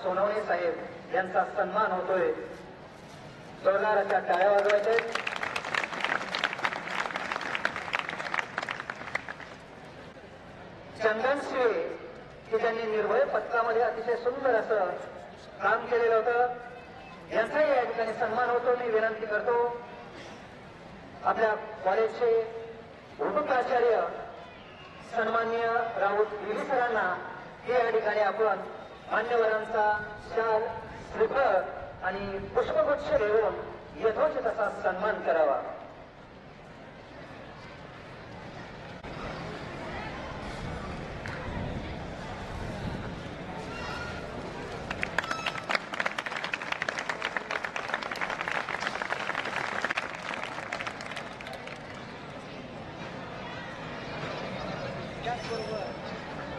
सोनवणे साहेब यांचा सन्मान होतोय. जोरदार अशा टाळ्या वाजवायचे. चंदन शिवे की ज्यांनी निर्भय पथकामध्ये अतिशय सुंदर असं काम केलेलं होतं, यांचाही या ठिकाणी सन्मान होतो. मी विनंती करतो आपल्या कॉलेजचे उपप्राचार्य सन्माननीय राऊत विली सरांना हे या ठिकाणी आपण मान्यवरांचा शाल, श्रीफळ आणि पुष्पगुच्छ देऊन यथोचित असा सन्मान करावा.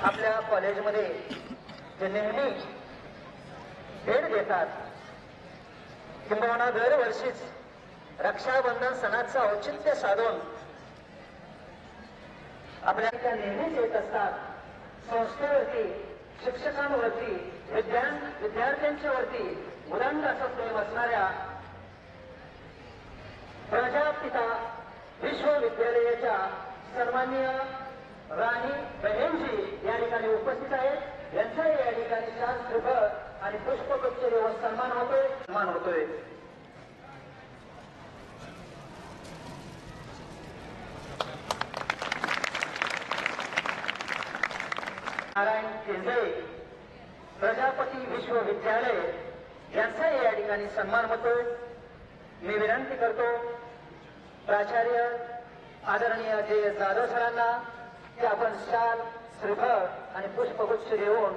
आपल्या कॉलेजमध्ये जे नेहमी भेट देतात किंबहुना दरवर्षीच रक्षाबंधन सणाचं औचित्य साधून आपल्या नेहमीच येत असतात. संस्थेवरती, शिक्षकांवरती, विद्यार्थ्यांच्या वरती उदंड असं प्रेम असणाऱ्या प्रजापिता विश्वविद्यालयाच्या सन्माननीय राणी बहेनजी या ठिकाणी उपस्थित आहेत. यांचाही या ठिकाणी शाल, श्रीफळ आणि पुष्पगुच्छ देऊन सन्मान होतोय. नारायण केंद्रे प्रजापती विश्वविद्यालय यांचाही या ठिकाणी सन्मान होतोय. मी विनंती करतो प्राचार्य आदरणीय जे जाधव सरांना की आपण शाल, श्रीफळ आणि पुष्पगुच्छ देऊन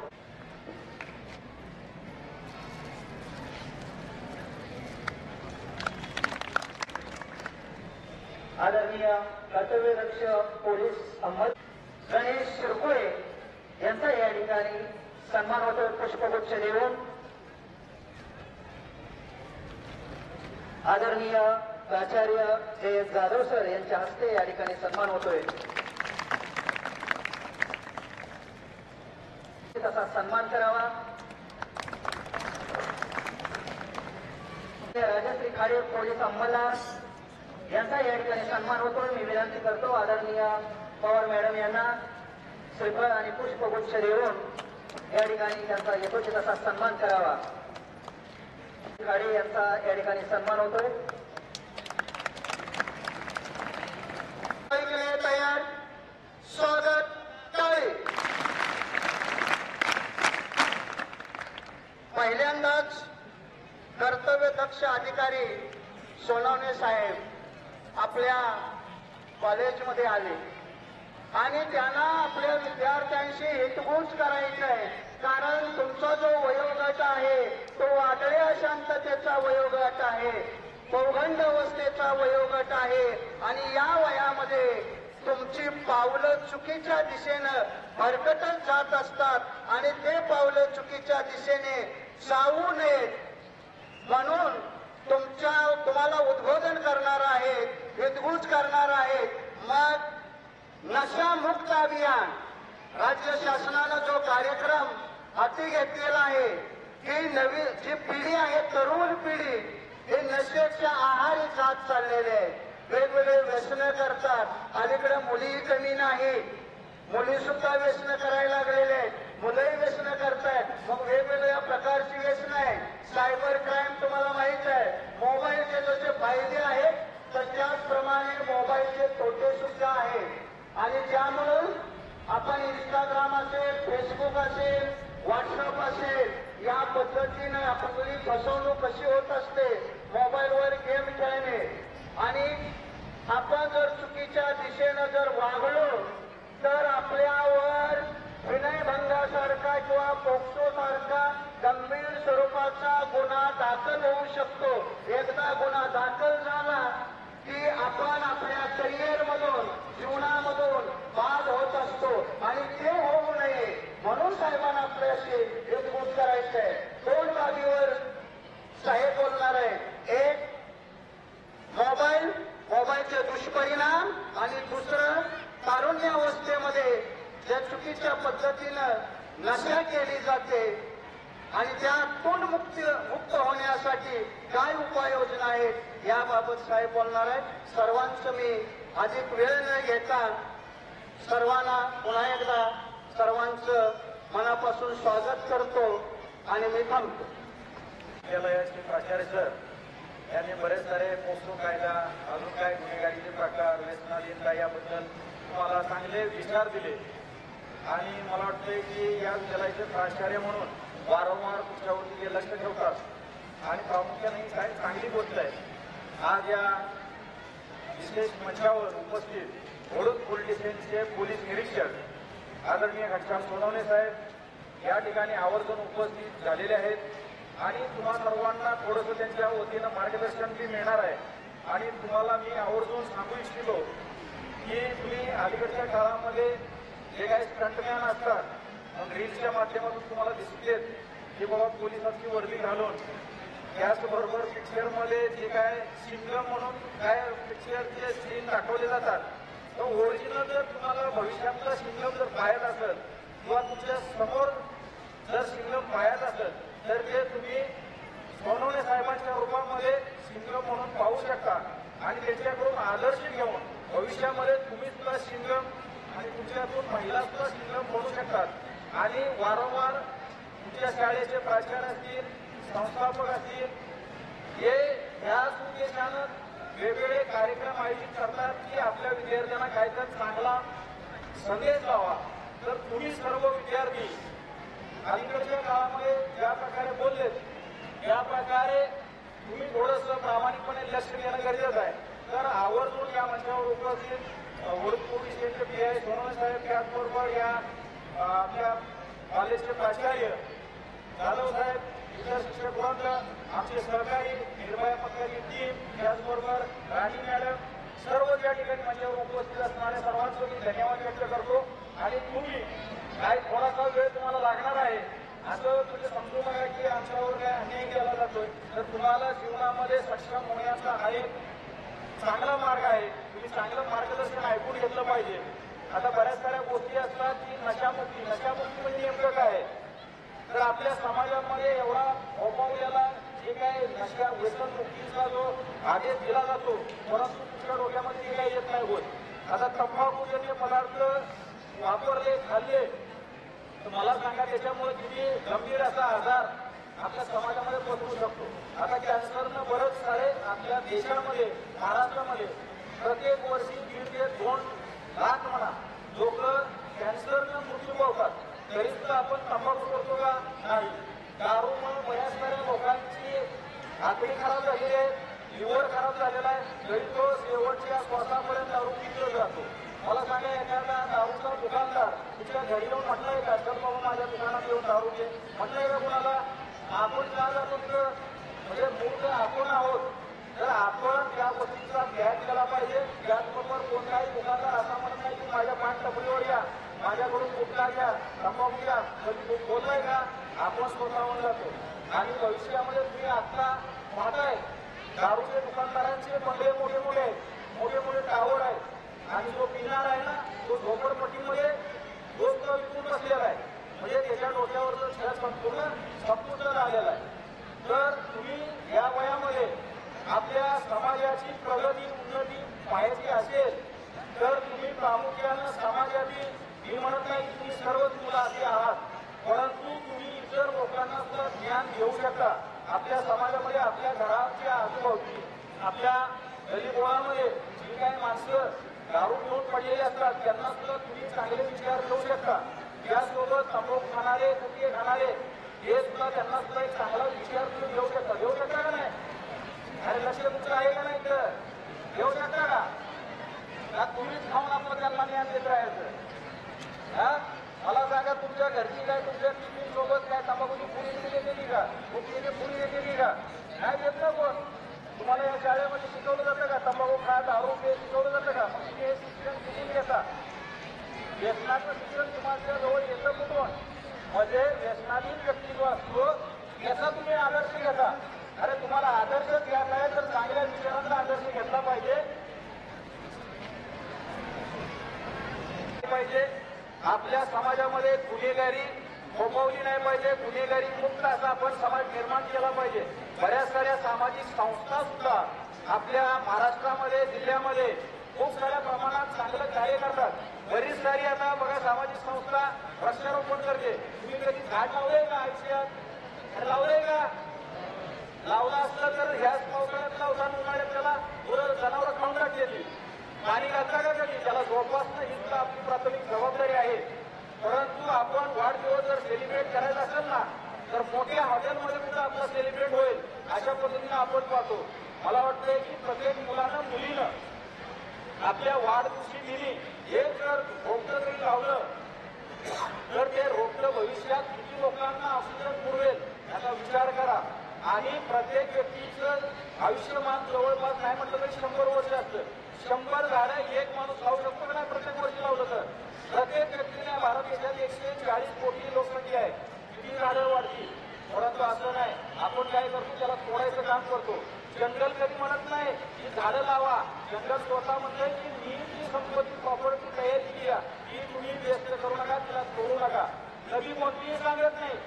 आदरणीय कर्तव्यदक्ष पोलीस अंमल गणेश शिरकुळे यांचा या ठिकाणी सन्मान होतोय पुष्पगुच्छ देऊन. आदरणीय प्राचार्य जे जाधव सर यांच्या हस्ते या ठिकाणी सन्मान होतोय. तसा सन्मान करावा. राजश्री खाडे पोलीस अंमलदार यांचा या ठिकाणी सन्मान होतोय. मी विनंती करतो आदरणीय पवार मॅडम यांना श्रीफळ आणि पुष्पगुच्छ देऊन या ठिकाणी त्यांचा यथोचित असा सन्मान करावा. खाडे यांचा या ठिकाणी सन्मान होतोय. तयार स्वागत टाळे. पहिल्यांदाच कर्तव्यदक्ष अधिकारी सोनवणे साहेब आपल्या कॉलेजमध्ये आले आणि त्यांना आपल्या विद्यार्थ्यांशी हितगुज करायचं आहे. कारण तुमचा जो वयोगट आहे तो वादळी अशांततेचा वयोगट आहे, पौगंड अवस्थेचा वयोगट आहे आणि या वयामध्ये तुमची पावलं चुकीच्या दिशेनं भरकटत जात असतात आणि ते पावलं चुकीच्या दिशेने जाऊ नयेत म्हणून तुम्हाला उद्बोधन करणार आहेत, हितगुज करणार आहेत. मग नशामुक्त अभियान राज्य शासनानं जो कार्यक्रम हाती घेतलेला आहे की नवी जी पिढी आहे, तरुण पिढी हे नशेच्या आहारी जात चाललेले आहे. वेगवेगळे व्यसनं करतात. अलीकडे मुलीही कमी नाही, मुली सुद्धा व्यसनं करायला लागलेले आहेत, मुलंही व्यसनं करतायत. मग वेगवेगळ्या प्रकारची व्यसनं आहे. सायबर क्राईम तुम्हाला माहित आहे. मोबाईलचे जसे फायदे आहेत तर त्याचप्रमाणे मोबाईलचे तोटे सुद्धा आहेत आणि त्यामुळं आपण इंस्टाग्राम असेल, फेसबुक असेल, व्हॉट्सअप असेल या पद्धतीने आपली फसवणूक कशी होत असते. मोबाईलवर गेम खेळणे आणि आपण जर चुकीच्या दिशेनं जर वागलो तर आपल्यावर विनयभंगासारखा किंवा पोक्सो सारखा गंभीर स्वरूपाचा गुन्हा दाखल होऊ शकतो. एकदा गुन्हा दाखल झाला की आपण आपल्या करिअर मधून, जीवनामधून बाद होत असतो आणि ते होऊ नये म्हणून साहेबांना आपल्याशी हितगुज करायचंय. दोन बाबीवर साहेब बोलणार आहे. एक मोबाईलचे दुष्परिणाम आणि दुसरं तारुण्य अवस्थेमध्ये ज्या चुकीच्या पद्धतीनं नशा केली जाते आणि त्यातून मुक्त होण्यासाठी काय उपाययोजना आहेत याबाबत साहेब बोलणार आहेत. सर्वांचं मी अधिक वेळ न घेता सर्वांना पुन्हा एकदा सर्वांचं मनापासून स्वागत करतो आणि मी थांबतो. विद्यालयाचे प्राचार्य सर यांनी बरेच सारे पोक्सो कायदा, अजून काय गुन्हेगारीचे प्रकार, व्यसनाधीनता याबद्दल तुम्हाला चांगले विचार दिले आणि मला वाटतंय की या विद्यालयाचे प्राचार्य म्हणून वारंवार तुमच्यावरती ते लक्ष ठेवतात आणि प्रामुख्याने ही काही चांगली गोष्ट आहे. आज या विशेष मंचावर उपस्थित वडूज पोलीस स्टेशनचे पोलीस निरीक्षक आदरणीय घनश्याम सोनवणे साहेब या ठिकाणी आवर्जून उपस्थित झालेले आहेत आणि तुम्हा सर्वांना थोडंसं त्यांच्या वतीनं मार्गदर्शन बी मिळणार आहे. आणि तुम्हाला मी आवर्जून सांगू इच्छितो की तुम्ही अलीकडच्या काळामध्ये जे काही स्टंटमॅन असतात रील्सच्या माध्यमातून तुम्हाला दिसतेत की बाबा पोलिसांची वर्दी घालून त्याचबरोबर पिक्चरमध्ये जे काय सिंगम म्हणून काय पिक्चरचे सीन दाखवले जातात तर ओरिजिनल जर तुम्हाला भविष्यातला सिंगम जर पाहायचा असेल किंवा तुमच्या समोर जर सिंगम पाहायचा असेल तर ते तुम्ही सोनवणे साहेबांच्या रूपामध्ये सिंगम म्हणून पाहू शकता आणि त्यांच्याकडून आदर्श घेऊन भविष्यामध्ये तुम्ही सुद्धा सिंगम आणि तुमच्यातून महिला सुद्धा सिंगम बनू शकतात. आणि वारंवार तुमच्या शाळेचे प्राचार्य असतील, संस्थापक असतील, हे ह्याच उद्देशानं वेगवेगळे कार्यक्रम आयोजित करतात की आपल्या विद्यार्थ्यांना काहीतरी चांगला संदेश द्यावा. तर तुम्ही सर्व विद्यार्थी अलीकडच्या काळामध्ये ज्या प्रकारे बोललेत त्या प्रकारे तुम्ही थोडंसं प्रामाणिकपणे लक्ष देणं गरजेचं आहे. तर आवर्जून या मंचावर उपस्थित वडूज पोलीस स्टेशनचे PI सोनवणे साहेब, त्याचबरोबर या आपल्या कॉलेजचे प्राचार्य जाधव साहेब, इतर शिक्षक वर्ग, आमचे सहकारी, निर्भया पथकाची टीम, त्याचबरोबर राणी मॅडम, सर्व या ठिकाणी मंचावर उपस्थित असणाऱ्या सर्वांचं मी धन्यवाद व्यक्त करतो. आणि तुम्ही काय थोडासा वेळ तुम्हाला लागणार आहे असं तुम्ही समजू नका की आमच्यावर काय अन्याय केला जातोय. तर तुम्हाला जीवनामध्ये सक्षम होण्याचा हा एक चांगला मार्ग आहे. तुम्ही चांगलं मार्गदर्शन ऐकून घेतलं पाहिजे. आता बऱ्याच साऱ्या गोष्टी असतात की नशामुक्ती म्हणजे नेमकं काय आहे तर आपल्या समाजामध्ये एवढा फोफावलेला जे काय नशा व्यसनमुक्तीचा जो आदेश दिला जातो परंतु तुमच्या डोक्यामध्ये ते काही येत नाही होत. आता तंबाखूजन्य पदार्थ वापरले, खाल्ले तर मला सांगा त्याच्यामुळे किती गंभीर असा आजार आपल्या समाजामध्ये पसरू शकतो. आता कॅन्सरनं बरेच सारे आपल्या देशामध्ये, महाराष्ट्रामध्ये प्रत्येक वर्षी 1.5 ते 2 लाख म्हणा लोक कॅन्सरनं मृत्यू पावतात. तरी सुद्धा आपण तंबाखू करतो का? नाही. दारूमुळे बऱ्याच साऱ्या लोकांची आतडी खराब झालेली आहे, लिव्हर खराब झालेला आहे, तरी तो शेवटच्या श्वासापर्यंत दारू पिकला जातो. मला सांगा एखादा दारूचा दुकानदार तुमच्या घरी येऊन म्हटलंय का चल बाबा माझ्या दुकानात येऊन दारू घे म्हटलंय का कुणाला? आपण का जातो म्हणजे मूळ आपण आहोत. तर आपण त्या गोष्टीचा त्याग केला पाहिजे. त्याचबरोबर कोणताही दुकानदार असा म्हणत नाही की माझ्या पान टपरीवर या, माझ्याकडून गुटखा घ्या, तंबाखू घ्या, कधी बोललाय का? आपण स्वतःहून जातो. आणि भविष्यामध्ये तुम्ही आता पाहताय दारूचे दुकानदारांचे बंगले मोठे टावर आहेत आणि जो पिणार आहे ना तो झोपडपट्टीमध्ये दोस्त विकून बसलेला आहे. म्हणजे त्याच्या डोक्यावरचं छळ संपूर्ण आलेला आहे. तर तुम्ही या वयामध्ये आपल्या समाजाची प्रगती उन्नती पाहायची असेल तर तुम्ही प्रामुख्यानं समाजातील, मी म्हणत नाही की तुम्ही सर्वच मुलं असे आहात, परंतु तुम्ही इतर लोकांना सुद्धा ज्ञान घेऊ शकता. आपल्या समाजामध्ये, आपल्या घराच्या आजूबाजूची, आपल्या गलीबोळामध्ये जी काही माणसं दारू घेऊन पडलेले असतात त्यांना सुद्धा तुम्ही चांगले विचार देऊ शकता. त्याचसोबत तंबाखू खाणारे, गुटखे खाणारे हे सुद्धा त्यांना सुद्धा एक चांगला विचार तुम्ही देऊ शकता का नाही? अरे लक्ष तुमचं आहे का नाही? तर देऊ शकता का? तुम्हीच खाऊन आपलं त्यांना ज्ञान देत राहायचं? मला सांगा तुमच्या घरची काय तुमच्या टिफिन सोबत काय तंबाखूची पुरी देते का? गुटखीची पुरी देते का? नाही देत ना कोण? तुम्हाला या शाळेमध्ये शिकवलं जातं का तंबाखू खा, दारू घे शिकवलं जातं का? तुम्ही हे शिक्षण कुठून घेता? व्यसनाचं शिक्षण तुम्हाला जवळ येतं कुठून? म्हणजे व्यसनाधीन व्यक्तित्व असतो याचा तुम्ही आदर्श घेता. अरे तुम्हाला आदर्श घ्यायचा आहे तर चांगल्या विचारांचा आदर्श घेतला पाहिजे. आपल्या समाजामध्ये गुन्हेगारी थोपवली नाही पाहिजे. गुन्हेगारी मुक्त असा आपण समाज निर्माण केला पाहिजे. बऱ्याच साऱ्या सामाजिक संस्था सुद्धा आपल्या महाराष्ट्रामध्ये जिल्ह्यामध्ये खूप साऱ्या प्रमाणात चांगलं कार्य करतात. बरीच सारी आता बघा सामाजिक संस्था वृक्षारोपण करते. तुम्ही कधी झाड लावलंय का आयुष्यात? लावलंय का? लावलं असलं तर ह्याच पावसाळ्यात लावता, उन्हाळ्यात त्याला जनावर खाऊन टाकलेली. पाणी घातला का कधी? त्याला जोपासणं ही सुद्धा आपली प्राथमिक जबाबदारी आहे. परंतु आपण वाढदिवस जर सेलिब्रेट करायचा असेल ना तर मोठ्या हॉटेलमध्ये सुद्धा आपला सेलिब्रेट होईल अशा पद्धतीनं आपण पाहतो. मला वाटतंय की प्रत्येक मुलानं मुलीनं आपल्या वाढदिवशी दिली हे जर रोपटं जरी लावलं तर ते रोपटं भविष्यात किती लोकांना ऑक्सिजन पुरवेल याचा विचार करा. आणि प्रत्येक व्यक्तीचं आयुष्यमान जवळपास नाही म्हटलं तरी 100 वर्ष असतं. 100 झाडं एक माणूस लावू शकतो का नाही प्रत्येक वर्षी लावलं तर? प्रत्येक व्यक्तीने भारत देशात 140 कोटी लोकसंख्या आहे. किती झाडं वाढतील? परंतु असं नाही. आपण काय करतो? त्याला तोडायचं काम करतो. जंगल कधी म्हणत नाही की झाडं लावा. जंगल स्वतः म्हणतंय की मी जी संपत्ती प्रॉपर्टी तयार केली आहे ती तुम्ही व्यस्त करू नका, तिला तोडू नका. नदी कोणतीही सांगत नाही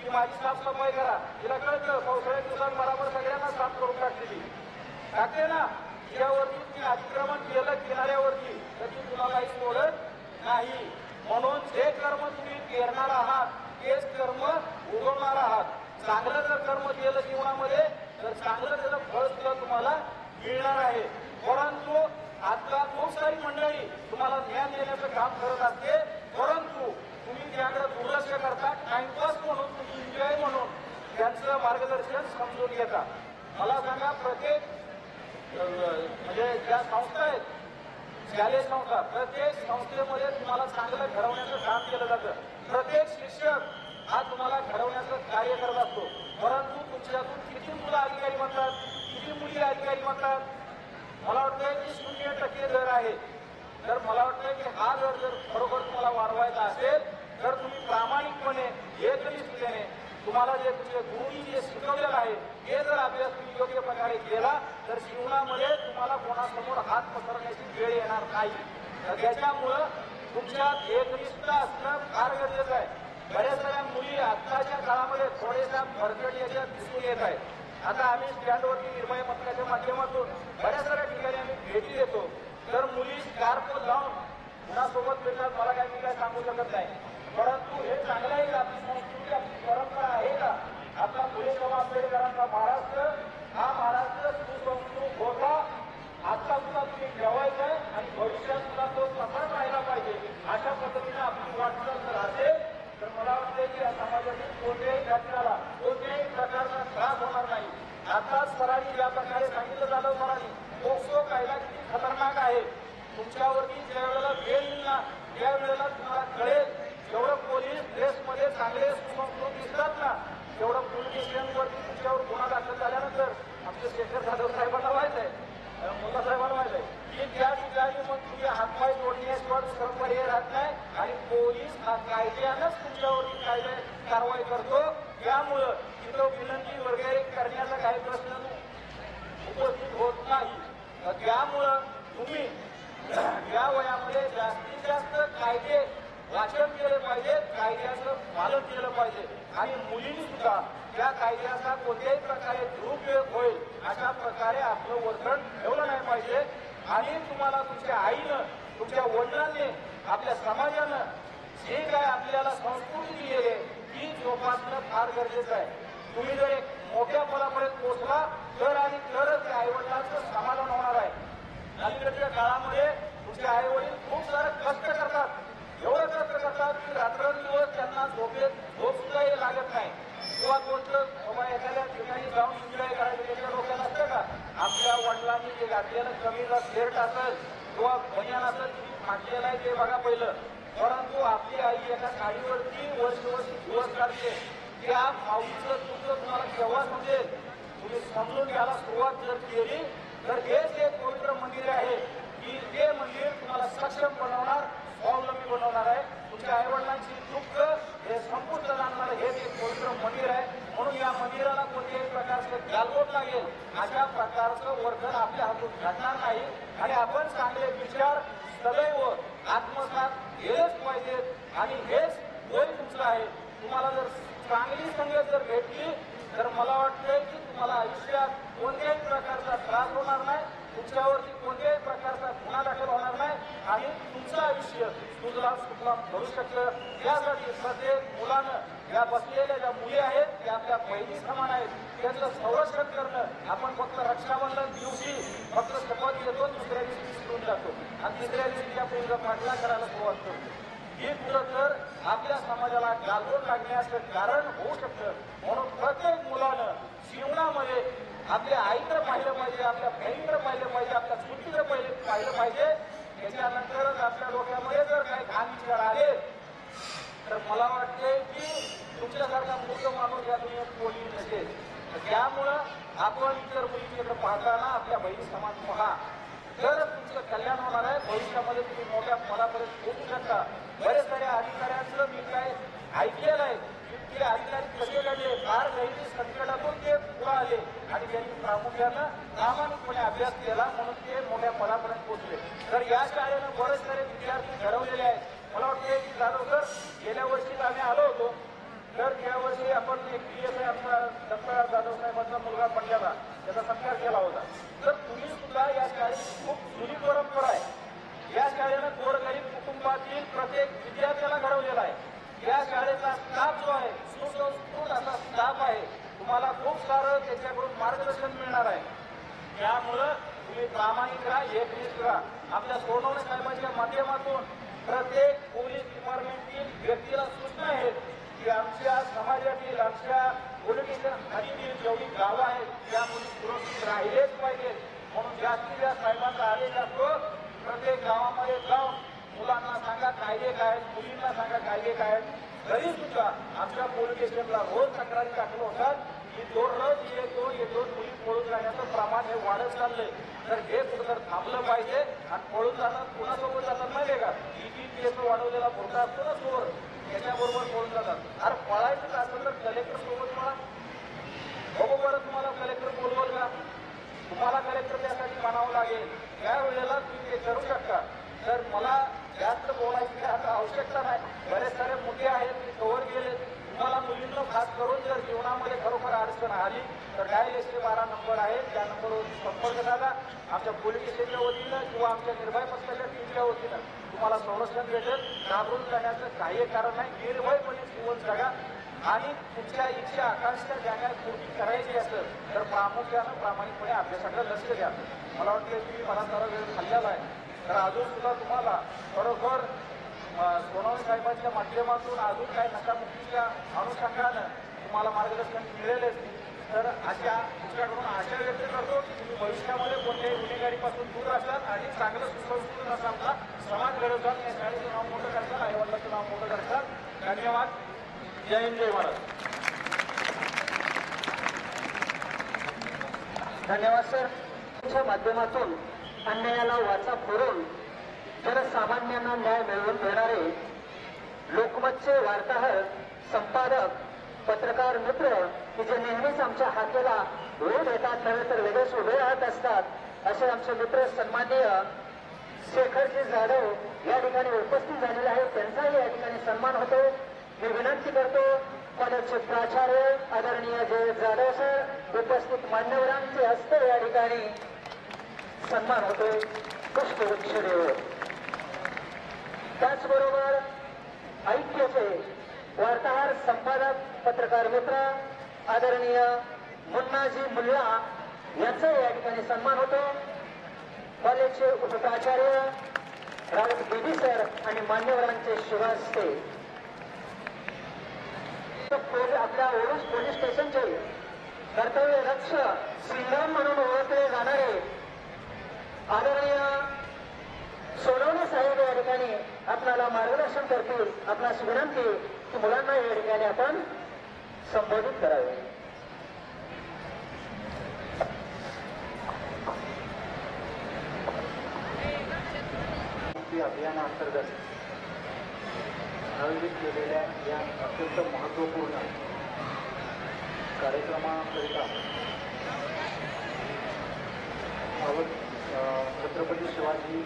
की माझी साफसफाई करा. तिला कळतं पावसाळ्यात दिवसात बराबर सगळ्यांना साफ करून टाकलेली टाकते ना. तिच्यावरती तुम्ही अतिक्रमण केलं किनाऱ्यावरती तर ती कुणालाही सोडत नाही. म्हणून जे कर्म तुम्ही पेरणार आहात तेच कर्म उगवणार आहात. चांगलं जर कर्म केलं जीवनामध्ये तर चांगलं त्याचं फळ सुद्धा तुम्हाला मिळणार आहे. परंतु आता खूप सारी मंडळी तुम्हाला ज्ञान देण्याचं काम करत असते, परंतु तुम्ही त्याकडे दुर्लक्ष करता. टाइमपास म्हणून तुम्ही एन्जॉय म्हणून त्यांचं मार्गदर्शन समजून घेता. मला सांगा प्रत्येक म्हणजे ज्या संस्था आहेत शालेय संस्था प्रत्येक संस्थेमध्ये तुम्हाला चांगलं घडवण्याचं काम केलं जातं. प्रत्येक शिक्षक हा तुम्हाला घडवण्याचं कार्य करत असतो. परंतु तुमच्यातून किती मुलं अधिकारी बनतात, किती मुली अधिकारी बनतात? मला वाटतं की 0% दर आहे. तर मला वाटतं की हा दर जर खरोखर तुम्हाला वाढवायचा असेल तर तुम्ही प्रामाणिकपणे एकनिष्ठतेने तुम्हाला जे तुमचे गुरुनी जे शिकवलेलं आहे हे जर अभ्यास तुम्ही योग्य प्रकारे केला तर जीवनामध्ये तुम्हाला कोणासमोर हात पसरण्याची वेळ येणार नाही. तर त्याच्यामुळं तुमच्यात एकनिष्ठता असणं फार गरजेचं आहे. बऱ्याच साऱ्या मुली आत्ताच्या काळामध्ये थोडेशा भरकट याच्यात दिसून येत आहेत. आता आम्ही स्टँडवरती निर्भय पथकाच्या माध्यमातून बऱ्याच साऱ्या ठिकाणी आम्ही भेटी देतो. तर मुली स्कार्फ लावून कुणासोबत भेटतात मला काय मी काय सांगू शकत नाही. परंतु हे चांगलं आहे का? आपली संस्कृती आपली परंपरा आहे का? आपला फुले शाहू आंबेडकरांचा महाराष्ट्र हा महाराष्ट्र सुसंस्कृत होता. आता सुद्धा तुम्ही ठेवायचा आहे आणि भविष्यात सुद्धा तो सफळ राहिला पाहिजे. अशा पद्धतीने आपली वाटचाल जर असेल तर मला वाटतं की या समाजातील कोणत्याही घटकाला कोणत्याही प्रकारचा त्रास होणार नाही. आताच सरांनी ज्या प्रकारे सांगितलं झालं सरांनी पोक्सो कायदा किती खतरनाक आहे. तुमच्यावरती ज्या वेळेला वेळ येईल ना त्या वेळेला तुम्हाला कळेल. जेवढं पोलीस ड्रेसमध्ये चांगले सुसंस्कृत दिसतात ना तेवढं पोलीस स्टेशनवरती तुमच्यावर गुन्हा दाखल झाल्यानंतर आमचे शेखर जाधव साहेबांना माहित आहे, मुल्ला साहेबांना माहित आहे की त्या ठिकाणी मग तुम्ही हातपाय जोडण्याशिवाय दुसरं पर्याय राहत नाही आणि पोलीस हा कायद्यानंच तुमच्यावरती कायदे कारवाई करतो. त्यामुळं तिथं विनंती वगैरे करण्याचा काही प्रश्न उपस्थित होत नाही. त्यामुळं तुम्ही या वयामध्ये जास्तीत जास्त कायदे वाचन केले पाहिजे, कायद्याचं पालन केलं पाहिजे आणि मुलींनी सुद्धा त्या कायद्याचा कोणत्याही प्रकारे दुरुपयोग होईल अशा प्रकारे आपलं वर्तन ठेवलं नाही पाहिजे. आणि तुम्हाला तुमच्या आईनं तुमच्या वडिलांनी आपल्या समाजानं जे काय आपल्याला संस्कृती दिलेली आहे ती जोपासणं फार गरजेचं आहे. तुम्ही जर एक मोठ्या पदापर्यंत पोहोचला तर आणि तरच त्या आईवडिलांचं समाधान होणार आहे. अलीकडच्या काळामध्ये तुमचे आई वडील खूप सारं कष्ट करतात, एवढं कष्ट करतात की रात्रंदिवस त्यांना झोप सुद्धा लागत नाही. किंवा गोष्ट एखाद्या ठिकाणी जाऊन एन्जॉय करायचं त्याच्या डोक्यात असतं का? आपल्या वडिलांनी जे घातलेलं कमीला शर्ट असेल किंवा बनियान असेल फाटलेलं आहे ते बघा पहिलं. परंतु आपली आई एका साडीवरती वर्ष दिवस काढते. त्या माऊलीचं तुमचं तुम्हाला केव्हा समजेल? तुम्ही समजून घ्यायला सुरुवात जर केली तर हेच एक पवित्र मंदिर आहे की ते मंदिर तुम्हाला सक्षम बनवणार, स्वावलंबी बनवणार आहे. तुमच्या आईवडिलांची दुःख हे संपूर्ण जाणणार हेच एक पवित्र मंदिर आहे. म्हणून या मंदिराला कोणत्याही प्रकारचं गालबोट लागेल अशा प्रकारचं वर्तन आपल्या हातून घडणार नाही. आणि आपण चांगले विचार सदैव आत्मसात केलेच पाहिजेत आणि हेच वय तुमचं आहे. तुम्हाला जर चांगली संगत जर भेटली तर मला वाटतंय की तुम्हाला आयुष्यात कोणत्याही प्रकारचा त्रास होणार नाही, तुमच्यावरती कोणत्याही प्रकारचा गुन्हा दाखल होणार नाही आणि तुमचं आयुष्य सुखलाम करू शकतं. यासाठी प्रत्येक मुलानं या बसलेल्या ज्या मुली आहेत त्या आपल्या बहिणी समान आहेत, त्यांचं संरक्षण करणं. आपण फक्त रक्षाबंधन दिवशी फक्त शपथ घेतो, दुसऱ्या दिवशी विसरून जातो आणि तिसऱ्या दिवशी त्या मुलीचा पाठला करायला सुरुवात करतो. हे कुठं तर आपल्या समाजाला गालबोट लागण्याचं कारण होऊ शकतं. म्हणून प्रत्येक मुलानं जीवनामध्ये आपल्या आईकडे पाहिलं पाहिजे, आपल्या बहिणीकडे पाहिलं पाहिजे, आपल्या सुट्टीकडे पाहिलं पाहिजे. त्याच्यानंतरच आपल्या डोक्यामध्ये जर काही घाण विचार आले तर मला वाटते की तुमच्यासारखा मूर्ख माणूस या दुनियेत कोणी नसेल. त्यामुळं आपण इतर मुलींकडे पाहताना आपल्या बहिणी समान पहा, तरच तुमचं कल्याण होणार आहे. भविष्यामध्ये तुम्ही मोठ्या पदापर्यंत पोहोचू शकता. बरेच साऱ्या अधिकाऱ्यांचं मी काय ऐकलेलं आहे, ते अधिकारी कसे घडले, फार काही संकटातून ते पुढे आले आणि त्यांनी प्रामुख्यानं प्रामाणिकपणे अभ्यास केला म्हणून ते मोठ्या पदापर्यंत पोहोचले. तर या शाळेनं बरेच सारे विद्यार्थी घडवलेले आहेत. मला वाटते की जाधवकर गेल्या वर्षी आम्ही आलो होतो, तर त्या वर्षी आपण एक PSI आमचा दत्ता जाधव साहेबांचा मुलगा पडलेला, त्याचा सत्कार केला होता. तर तुम्ही सुद्धा या शाळेची खूप जुनी परंपरा आहे. या शाळेनं गोरगरीब कुटुंबातील प्रत्येक विद्यार्थ्याला घडवलेला आहे. या शाळेचा स्टाफ जो आहे सुसंस्कृत असा स्टाफ आहे. तुम्हाला खूप सारं त्याच्याकडून मार्गदर्शन मिळणार आहे. त्यामुळं तुम्ही प्रामाणिक राहा, एकनिष्ठ राहा. आपल्या सोनवणे साहेबांच्या माध्यमातून प्रत्येक पोलीस डिपार्टमेंटतील व्यक्तीला सूचना आहेत की आमच्या समाजातील आमच्या पोलीस स्टेशन हद्दीतील जेवढी गावं आहेत त्यामध्ये सुरक्षित राहिलेच पाहिजेत. म्हणून जास्तीत जास्त साहेबांचा आदेश असतो, प्रत्येक गावामध्ये जाऊन मुलांना सांगा कायदे काय आहेत, मुलींना सांगा कायदे काय आहेत. तरी सुद्धा आमच्या पोलीस स्टेशनला रोज तक्रारी दाखल होतात की दररोज येतो मुली पळून जाण्याचं प्रमाण हे वाढत चाललंय. तर हे कुठं थांबलं पाहिजे आणि पळून जाणं कुणासोबत जातात नाही का, केस वाढवलेला मोठा असतो ना चोर, त्याच्याबरोबर पळून जातात. अरे पळायचं असेल तर कलेक्टर सोबत पळा. बघू बरं तुम्हाला कलेक्टर बोलवल का, तुम्हाला कलेक्टर त्यासाठी म्हणावं लागेल. त्यावेळेला तुम्ही ते करू शकता. तर मला जास्त बोलायची आता आवश्यकता नाही. बरेच सारे मुद्दे आहेत ते कव्हर केले. तुम्हाला मुलींना खास करून जर जीवनामध्ये खरोखर अडचण आली तर डायल 112 नंबर आहे, त्या नंबरवर संपर्क साधा. आमच्या पोलीस स्टेशनच्या वतीनं किंवा आमच्या निर्भय पक्षाच्या टीमच्या वतीनं तुम्हाला संरक्षण भेटेल. घाबरून जाण्याचं काही कारण नाही. निर्भयपणे जीवन जगा आणि तुमच्या इच्छा आकांक्षा ज्यांना पूर्ती करायची असेल तर प्रामुख्यानं प्रामाणिकपणे अभ्यासाकडे लक्ष द्या. मला वाटतं की मला जरा वेळ खाल्लेला आहे, तर अजून सुद्धा तुम्हाला खरोखर सोनवणे साहेबांच्या माध्यमातून अजून काही नकामुक्तीच्या अनुषंगानं तुम्हाला मार्गदर्शन मिळेलच. तर तुमच्याकडून आशा व्यक्त करतो की तुम्ही भविष्यामध्ये कोणत्याही गुन्हेगारीपासून दूर असाल आणि चांगलं सुसंस्कृत असा आपला समाज घडवताल. या शाळेचं नाव मोठं करताल, आईवडिलांचं नाव मोठं करताल. धन्यवाद. जय हिंद, जय महाराज. धन्यवाद सर. तुमच्या माध्यमातून अन्यायाला वाचा फोडून जनसामान्यांना न्याय मिळवून देणारे लोकमतचे वार्ताहर, संपादक, पत्रकार मित्र की जे नेहमीच आमच्या हाकेला वेळ देतात नव्हे तर लगेच उभे राहत असतात, असे आमचे मित्र सन्माननीय शेखरजी जाधव या ठिकाणी उपस्थित झालेले आहेत. त्यांचाही या ठिकाणी सन्मान होतो. मी विनंती करतो कॉलेजचे प्राचार्य आदरणीय जय जाधव सर उपस्थित मान्यवरांचे हस्ते या ठिकाणी सन्मान होतोय. पुष्पवृक्ष देव. त्याचबरोबर ऐक्याचे वार्ताहर, संपादक, पत्रकार मित्र आदरणीय मुन्नाजी मुल्ला यांचा या ठिकाणी सन्मान होतो. कॉलेजचे उपप्राचार्य राऊत बेबी सर आणि मान्यवरांचे शुभास्ते. आपल्या ओरुस पोलीस स्टेशनचे कर्तव्य रक्ष श्रीराम म्हणून ओळखले जाणारे आदरणीय सोनवणे साहेब या ठिकाणी आपल्याला मार्गदर्शन करतील. आपणास विनंती की मुलांना या ठिकाणी आपण संबोधित करावे. अभियानाअंतर्गत आयोजित केलेल्या या अत्यंत महत्त्वपूर्ण कार्यक्रमाकरिता छत्रपती शिवाजी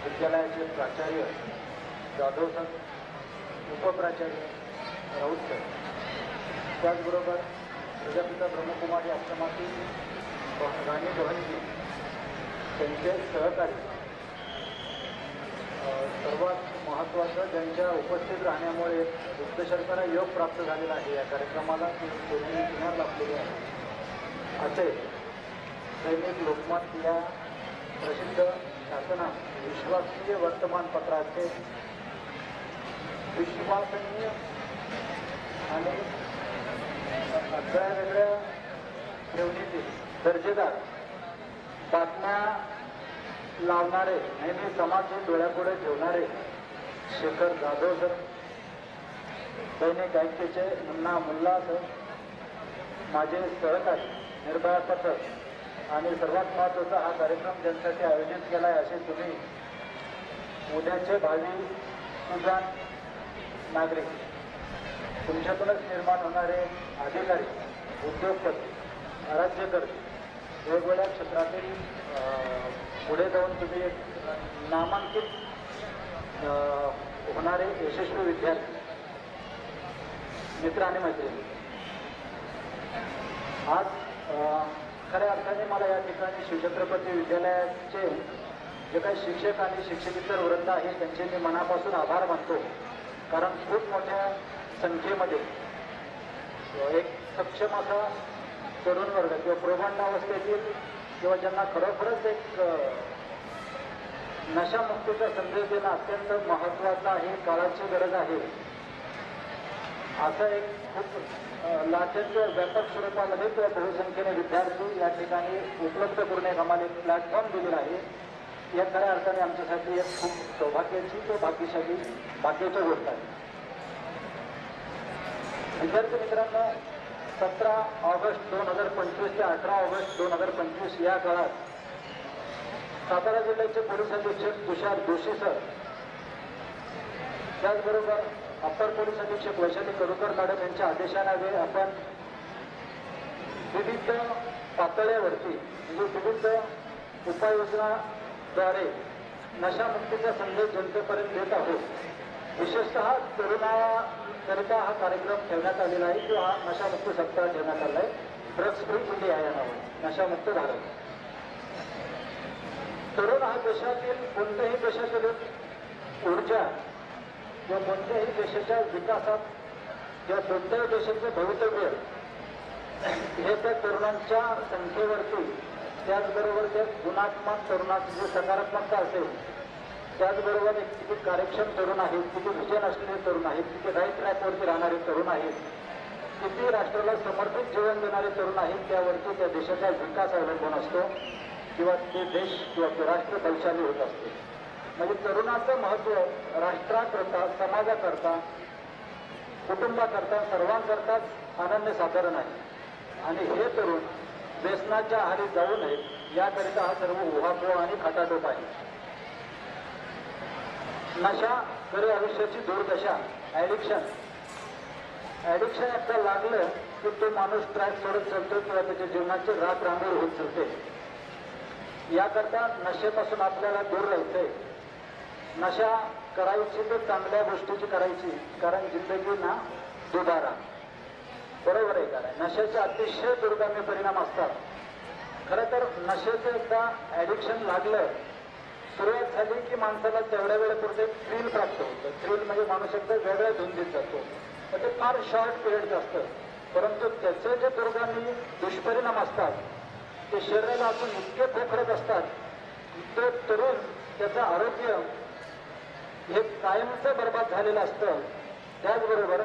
विद्यालयाचे प्राचार्य जाधव सर, उपप्राचार्य राऊत सर, त्याचबरोबर प्रजापिता ब्रह्मकुमारी आश्रमातील राणी बहनजी त्यांचे सहकारी, सर्वात महत्त्वाचं ज्यांच्या उपस्थित राहण्यामुळे दुग्धशर्करा योग प्राप्त झालेला आहे या कार्यक्रमाला कोणी पुन्हा लाभलेले आहे असे दैनिक लोकमत या प्रसिद्ध शासना विश्वसनीय वर्तमानपत्राचे विश्वसनीय आणि वेगळ्या ठेवणीतील दर्जेदार बातम्या लावणारे, नेहमी समाज डोळ्यापुढे ठेवणारे शेखर जाधव सर, दैनिक ऐक्यचे मुन्ना मुल्ला सर, माझे सहकारी निर्भया पथक आणि सर्वात महत्त्वाचा हा कार्यक्रम ज्यांसाठी आयोजित केला आहे असे तुम्ही उद्याचे भावी सुजाण नागरिक, तुमच्यातूनच निर्माण होणारे अधिकारी, उद्योगपती, राज्यकर्ते, वेगवेगळ्या क्षेत्रातील पुढे जाऊन तुम्ही एक नामांकित होणारे यशस्वी विद्यार्थी, मित्र आणि मैत्रिणी, आज खऱ्या अर्थाने मला या ठिकाणी शिवछत्रपती विद्यालयाचे जे काही शिक्षक आणि शिक्षकेतर वृंद आहे त्यांचे मी मनापासून आभार मानतो. कारण खूप मोठ्या संख्येमध्ये एक सक्षम असा तरुण वर्ग किंवा प्रौढावस्थेतील किंवा ज्यांना खरोखरच एक नशामुक्तीचा संदेश देणं अत्यंत महत्त्वाचा आहे, काळाची गरज आहे, असं एक खूप लाटेच्या व्यापक स्वरूपामध्ये किंवा बहुसंख्येने विद्यार्थी या ठिकाणी उपलब्ध करून एक आम्हाला एक प्लॅटफॉर्म दिलेला आहे. या खऱ्या अर्थाने आमच्यासाठी एक खूप सौभाग्याची किंवा भाग्याची गोष्ट आहे. विद्यार्थी मित्रांनो, 17 ऑगस्ट 2025 ते 18 ऑगस्ट 2025 या काळात सातारा जिल्ह्याचे पोलीस अधीक्षक तुषार जोशी सर, त्याचबरोबर अप्पर पोलीस अधीक्षक वैशाली कडूकर मॅडम यांच्या आदेशाने आपण विविध पातळ्यावरती म्हणजे विविध उपाययोजनाद्वारे नशामुक्तीचा संदेश जनतेपर्यंत देत आहोत. विशेषतः तरुणाकरिता हा कार्यक्रम ठेवण्यात आलेला आहे किंवा हा नशामुक्त सप्ताह ठेवण्यात आला आहे. ड्रग्स फ्री इंडिया या नावाने नशामुक्त भारत. तरुण हा देशातील कोणत्याही देशातील ऊर्जा किंवा कोणत्याही देशाच्या विकासात किंवा कोणत्याही देशाचे भवितव्य हे त्या तरुणांच्या संख्येवरती, त्याचबरोबर त्या गुणात्मक तरुणाची जी सकारात्मकता असेल, त्याचबरोबर एक किती कार्यक्षम तरुण आहेत, किती विजन असलेले तरुण आहेत, किती राईट ट्रॅकवरती राहणारे तरुण आहेत, किती राष्ट्राला समर्पित जीवन देणारे तरुण आहेत, त्यावरती त्या देशाचा विकास अवलंबून असतो किंवा ते देश किंवा ते राष्ट्र बलशाली होत असते. म्हणजे तरुणाचं महत्त्व राष्ट्राकरता, समाजाकरता, कुटुंबाकरता, सर्वांकरताच अनन्यसाधारण आहे. आणि हे तरुण व्यसनाच्या आहारी जाऊ नयेत याकरिता हा सर्व उहापोह आणि खटाटोप आहे. नशा खरी आयुष्याची दुर्दशा, ॲडिक्शन एकदा लागलं की तो माणूस ट्रॅक सोडत चालतो किंवा त्याच्या जीवनाची रात रांगोळ होत चालते. याकरता नशेपासून आपल्याला दूर राहायचंय. नशा करायची तर चांगल्या गोष्टीची करायची, कारण जिंदगी ना दुबारा, बरोबर आहे का? नशेचे अतिशय दुर्गामी परिणाम असतात. खरं तर नशेचं एकदा ॲडिक्शन लागलं, सुरुवात झाली की माणसाला तेवढ्या वेळेपुरते थ्रिल प्राप्त होतं. थ्रिल म्हणजे माणूस एकदा वेगळ्या धुंदीत जातो, तर ते फार शॉर्ट पिरियडचं असतं. परंतु त्याचे जे दुर्गामी दुष्परिणाम असतात ते शरीराला अजून इतके पोखरत असतात, तो तरुण त्याचं आरोग्य हे कायमचं बरबाद झालेलं असतं. त्याचबरोबर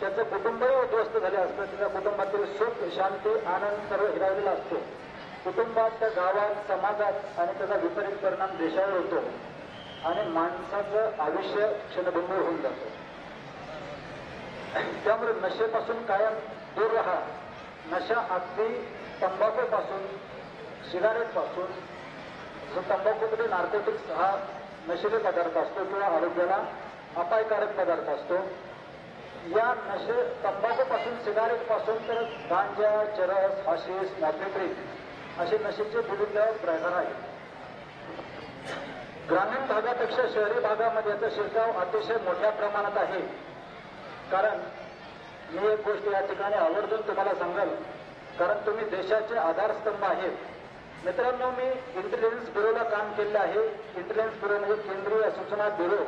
त्याचं कुटुंबही उद्ध्वस्त झाले असतं. त्याच्या कुटुंबातील सुख, शांती, आनंद सर्व हिरावलेला असतो. कुटुंबात, त्या गावात, समाजात आणि त्याचा विपरीत परिणाम देशावर होतो आणि माणसाचं आयुष्य क्षणभंगूर होऊन जातं. त्यामुळे नशेपासून कायम दूर राहा. नशा अगदी तंबाखूपासून, सिगारेटपासून, जो तंबाखूमध्ये नार्कोटिक्स हा नशिले पदार्थ असतो किंवा आरोग्याला अपायकारक पदार्थ असतो. या तंबाखूपासून, सिगारेटपासून तर गांजा, चरस, हाशिश, मॉर्फिन असे नशेचे विविध प्रकार आहेत. ग्रामीण भागापेक्षा शहरी भागामध्ये याचा शिरकाव अतिशय मोठ्या प्रमाणात आहे. कारण मी एक गोष्ट या ठिकाणी आवर्जून तुम्हाला सांगाल, कारण तुम्ही देशाचे आधारस्तंभ आहेत. मित्रांनो, मी इंटेलिजन्स ब्युरोला काम केलेलं आहे. इंटेलिजन्स ब्युरो म्हणजे केंद्रीय सूचना ब्युरो.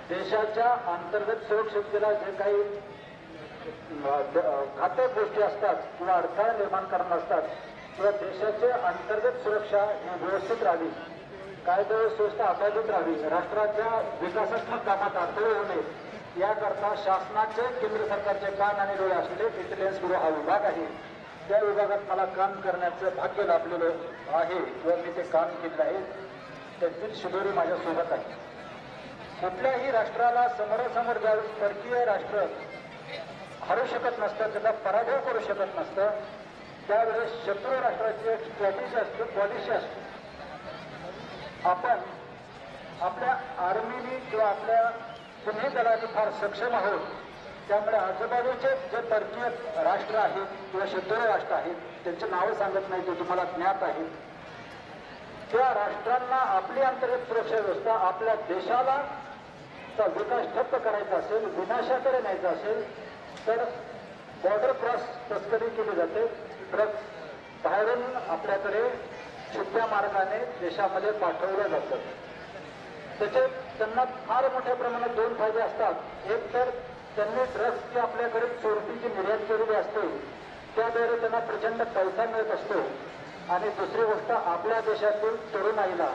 देशाच्या अंतर्गत सुरक्षिततेला जे काही घातक गोष्टी असतात किंवा अडथळा निर्माण करणार असतात किंवा देशाची अंतर्गत सुरक्षा ही व्यवस्थित राहावी, कायदा व सुव्यवस्था अबाधित राहावी, राष्ट्राच्या विकासात्मक कामात अडथळे होऊ नये याकरता शासनाचे केंद्र सरकारचे कान आणि डोळे असलेले इंटेलिजन्स ब्युरो हा विभाग आहे. त्या विभागात मला काम करण्याचं भाग्य लाभलेलं आहे किंवा मी ते काम केलेलं आहे. त्यातील शिदोरी माझ्यासोबत आहे. कुठल्याही राष्ट्राला समोरासमोर ज्यावेळेस परकीय राष्ट्र हरू शकत नसतं, त्याचा पराभव करू शकत नसतं, त्यावेळेस शत्रू राष्ट्राची एक स्ट्रॅटेजी असते, पॉलिसी असते. आपण आपल्या आर्मीनी किंवा आपल्या तिन्ही दलांनी फार सक्षम आहोत. त्यामुळे आजूबाजूचे जे परकीय राष्ट्र आहेत किंवा शत्रू राष्ट्र आहेत, त्यांची नावं सांगत नाही, ते तुम्हाला ज्ञात आहे. त्या राष्ट्रांना आपली अंतर्गत सुरक्षा व्यवस्था, आपल्या देशाला विकास ठप्प करायचा असेल, विनाशाकडे न्यायचा असेल तर बॉर्डर क्रॉस तस्करी केली जाते. ड्रग्ज बाहेरून आपल्याकडे छुप्या मार्गाने देशामध्ये पाठवलं जातं. त्याचे त्यांना फार मोठ्या प्रमाणात दोन फायदे असतात. एक तर त्यांनी ड्रग्जची आपल्याकडे चोरटीची निर्यात केलेली असते, त्याद्वारे त्यांना प्रचंड पैसा मिळत असतो. आणि दुसरी गोष्ट, आपल्या देशातील तरुणाईला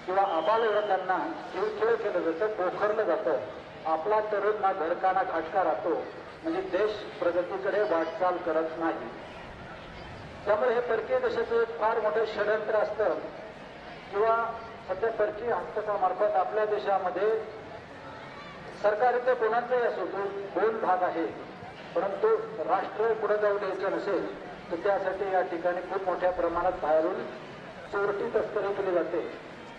किंवा आबालवृद्धांना खेळ केलं जातं, पोखरलं जातं. आपला तरुण ना घरकाना घाटका राहतो, म्हणजे देश प्रगतीकडे वाटचाल करत नाही. त्यामुळे हे परकीय देशाचं एक फार मोठं षडयंत्र असतं किंवा सध्या परकीय हस्तकामार्फत आपल्या देशामध्ये सरकार इथे कोणाचाही असो तो दोन भाग आहे, परंतु राष्ट्र पुढे जाऊ द्यायचं नसेल तर त्यासाठी या ठिकाणी खूप मोठ्या प्रमाणात बाहेरून चोरटी तस्करी केली जाते.